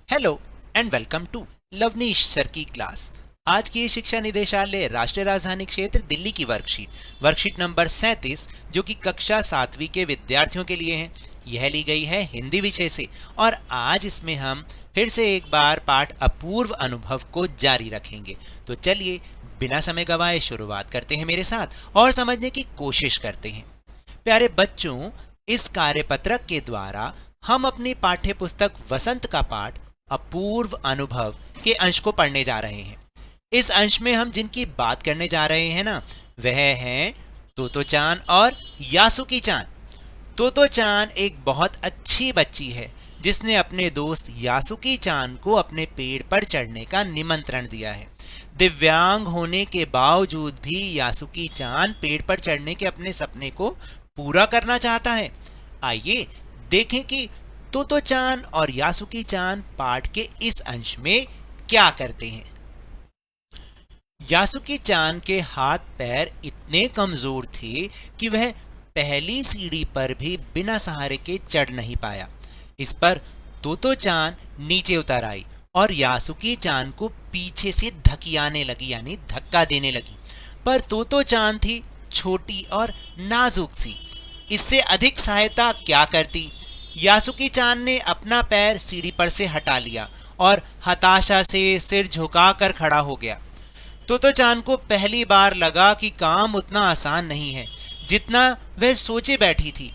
Hello and welcome to Lavneesh sir की क्लास। आज की शिक्षा निदेशालय राष्ट्रीय राजधानी क्षेत्र दिल्ली की वर्कशीट नंबर 37 जो कि कक्षा 7वीं के विद्यार्थियों के लिए है। यह ली गई है हिंदी विषय से और आज इसमें हम फिर से एक बार पाठ अपूर्व अनुभव को जारी रखेंगे। तो चलिए बिना समय गवाए शुरुआत करते हैं मेरे साथ और समझने की कोशिश करते हैं। प्यारे बच्चों, इस कार्यपत्रक के द्वारा हम अपनी पाठ्य पुस्तक वसंत का पाठ अपूर्व अनुभव के अंश को पढ़ने जा रहे हैं। इस अंश में हम जिनकी बात करने जा रहे हैं ना, वह हैं तोतो चान और यासुकी चान। तोतो चान एक बहुत अच्छी बच्ची है जिसने अपने दोस्त यासुकी चान को अपने पेड़ पर चढ़ने का निमंत्रण दिया है। दिव्यांग होने के बावजूद भी यासुकी चान पेड़ पर चढ़ने के अपने सपने को पूरा करना चाहता है। आइए देखें कि तोतो चान और यासुकी चान पाठ के इस अंश में क्या करते हैं। यासुकी चान के हाथ पैर इतने कमजोर थे कि वह पहली सीढ़ी पर भी बिना सहारे के चढ़ नहीं पाया। इस पर तोतो चान नीचे उतर आई और यासुकी चान को पीछे से धकियाने लगी, यानी धक्का देने लगी। पर तोतो चान थी छोटी और नाजुक सी, इससे अधिक सहायता क्या करती। यासुकी चान ने अपना पैर सीढ़ी पर से हटा लिया और हताशा से सिर झुकाकर खड़ा हो गया। तोतो चान को पहली बार लगा कि काम उतना आसान नहीं है जितना वह सोचे बैठी थी।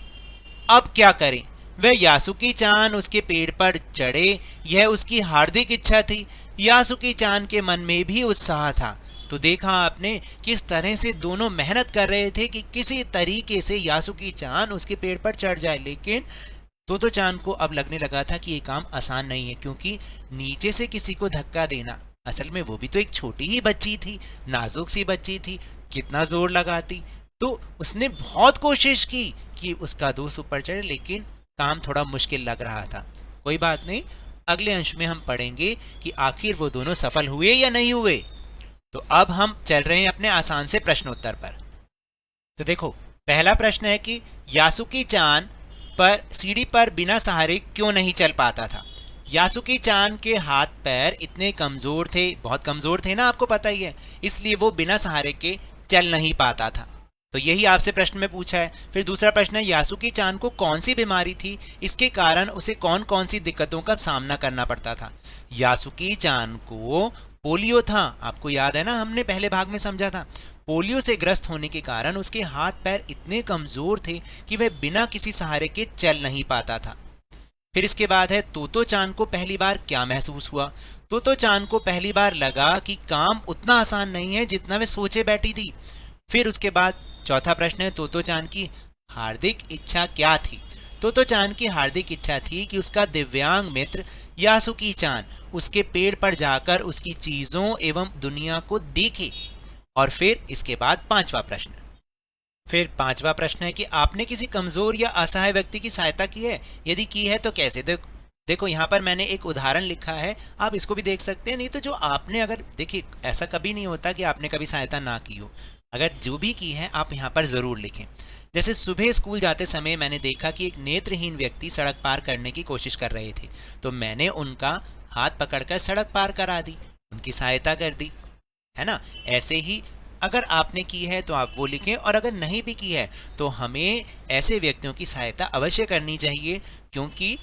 अब क्या करें? वह यासुकी चान उसके पेड़ पर चढ़े, यह उसकी हार्दिक इच्छा थी। यासुकी चान के मन में भी उत्साह था। तो देखा आपने किस तरह से दोनों मेहनत कर रहे थे कि किसी तरीके से यासुकी चान उसके पेड़ पर चढ़ जाए। लेकिन तोतो चान को अब लगने लगा था कि ये काम आसान नहीं है, क्योंकि नीचे से किसी को धक्का देना, असल में वो भी तो एक छोटी ही बच्ची थी, नाजुक सी बच्ची थी, कितना जोर लगाती। तो उसने बहुत कोशिश की कि उसका दोस्त ऊपर चढ़े, लेकिन काम थोड़ा मुश्किल लग रहा था। कोई बात नहीं, अगले अंश में हम पढ़ेंगे कि आखिर वो दोनों सफल हुए या नहीं हुए। तो अब हम चल रहे हैं अपने आसान से प्रश्नोत्तर पर। तो देखो, पहला प्रश्न है कि यासुकी चान पर सीढ़ी पर बिना सहारे क्यों नहीं चल पाता था। यासुकी चान के हाथ पैर इतने कमजोर थे, बहुत कमजोर थे ना, आपको पता ही है, इसलिए वो बिना सहारे के चल नहीं पाता था। तो यही आपसे प्रश्न में पूछा है। फिर दूसरा प्रश्न है, यासुकी चान को कौन सी बीमारी थी, इसके कारण उसे कौन कौन सी दिक्कतों का सामना करना पड़ता था। यासुकी चान को पोलियो था, आपको याद है ना, हमने पहले भाग में समझा था। पोलियो से ग्रस्त होने के कारण उसके हाथ पैर इतने कमजोर थे कि वह बिना किसी सहारे के चल नहीं पाता था। फिर इसके बाद है, तोतो चान को पहली बार क्या महसूस हुआ। तोतो चान को पहली बार लगा कि काम उतना आसान नहीं है जितना वह सोचे बैठी थी। फिर उसके बाद चौथा प्रश्न है, तोतो चान की हार्दिक इच्छा क्या थी। तोतो चान की हार्दिक इच्छा थी कि उसका दिव्यांग मित्र यासुकी चान उसके पेड़ पर जाकर उसकी चीजों एवं दुनिया को देखे। और फिर इसके बाद पांचवा प्रश्न है कि आपने किसी कमजोर या असहाय व्यक्ति की सहायता की है, यदि की है तो कैसे। देखो यहाँ पर मैंने एक उदाहरण लिखा है, आप इसको भी देख सकते हैं। नहीं तो जो आपने, अगर देखिए, ऐसा कभी नहीं होता कि आपने कभी सहायता ना की हो, अगर जो भी की है आप यहाँ पर जरूर लिखें। जैसे सुबह स्कूल जाते समय मैंने देखा कि एक नेत्रहीन व्यक्ति सड़क पार करने की कोशिश कर रहे थे, तो मैंने उनका हाथ पकड़कर सड़क पार करा दी, उनकी सहायता कर दी, है ना। ऐसे ही अगर आपने की है तो आप वो लिखें, और अगर नहीं भी की है तो हमें ऐसे व्यक्तियों की सहायता अवश्य करनी चाहिए, क्योंकि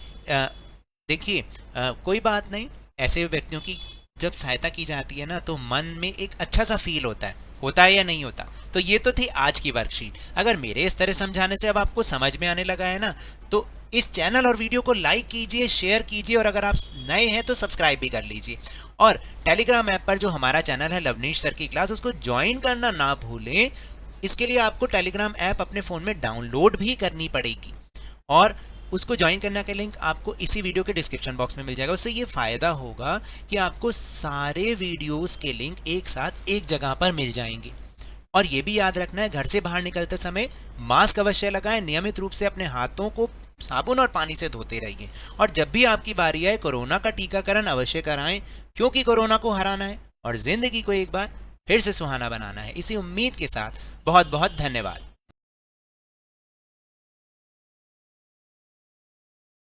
देखिए, कोई बात नहीं, ऐसे व्यक्तियों की जब सहायता की जाती है ना, तो मन में एक अच्छा सा फील होता है या नहीं होता। तो ये तो थी आज की वर्कशीट। अगर मेरे इस तरह समझाने से अब आपको समझ में आने लगा है ना, तो इस चैनल और वीडियो को लाइक कीजिए, शेयर कीजिए, और अगर आप नए हैं तो सब्सक्राइब भी कर लीजिए। और टेलीग्राम ऐप पर जो हमारा चैनल है लवनीश सर की क्लास, उसको ज्वाइन करना ना भूलें। इसके लिए आपको टेलीग्राम ऐप अपने फ़ोन में डाउनलोड भी करनी पड़ेगी, और उसको ज्वाइन करने का लिंक आपको इसी वीडियो के डिस्क्रिप्शन बॉक्स में मिल जाएगा। उससे ये फ़ायदा होगा कि आपको सारे वीडियोस के लिंक एक साथ एक जगह पर मिल जाएंगे। और ये भी याद रखना है, घर से बाहर निकलते समय मास्क अवश्य लगाएं, नियमित रूप से अपने हाथों को साबुन और पानी से धोते रहिए, और जब भी आपकी बारी आए कोरोना का टीकाकरण अवश्य कराएं, क्योंकि कोरोना को हराना है और जिंदगी को एक बार फिर से सुहाना बनाना है। इसी उम्मीद के साथ बहुत बहुत धन्यवाद।